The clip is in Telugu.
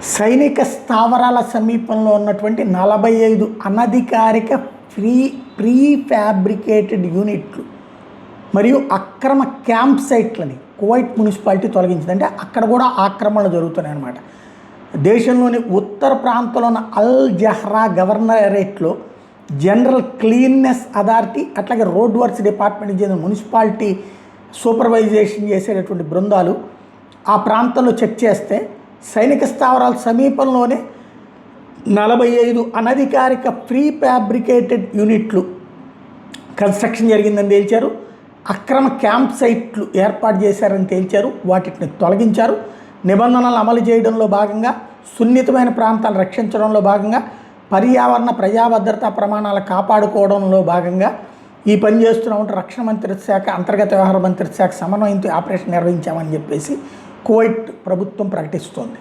సైనిక స్థావరాల సమీపంలో ఉన్నటువంటి 45 అనధికారిక ప్రీ ఫ్యాబ్రికేటెడ్ యూనిట్లు మరియు అక్రమ క్యాంప్ సైట్లని కువైట్ మున్సిపాలిటీ తొలగించింది. అంటే అక్కడ కూడా ఆక్రమణలు జరుగుతున్నాయి అన్నమాట. దేశంలోని ఉత్తర ప్రాంతంలో ఉన్న అల్ జహ్రా గవర్నరేట్లో జనరల్ క్లీన్నెస్ అథారిటీ అట్లాగే రోడ్ వర్క్స్ డిపార్ట్మెంట్కి చెందిన మున్సిపాలిటీ సూపర్వైజేషన్ చేసేటటువంటి బృందాలు ఆ ప్రాంతంలో చెక్ చేస్తే సైనిక స్థావరాల సమీపంలోనే 45 అనధికారిక ప్రీ ఫ్యాబ్రికేటెడ్ యూనిట్లు కన్స్ట్రక్షన్ జరిగిందని తేల్చారు. అక్రమ క్యాంప్ సైట్లు ఏర్పాటు చేశారని తేల్చారు. వాటిని తొలగించారు. నిబంధనలు అమలు చేయడంలో భాగంగా, సున్నితమైన ప్రాంతాలు రక్షించడంలో భాగంగా, పర్యావరణ ప్రజాభద్రతా ప్రమాణాలు కాపాడుకోవడంలో భాగంగా ఈ పని చేస్తున్నామంటే రక్షణ మంత్రిత్వ శాఖ, అంతర్గత వ్యవహార మంత్రిత్వ శాఖ సమన్వయంతో ఆపరేషన్ నిర్వహించామని చెప్పేసి కువైట్ ప్రభుత్వం ప్రకటిస్తోంది.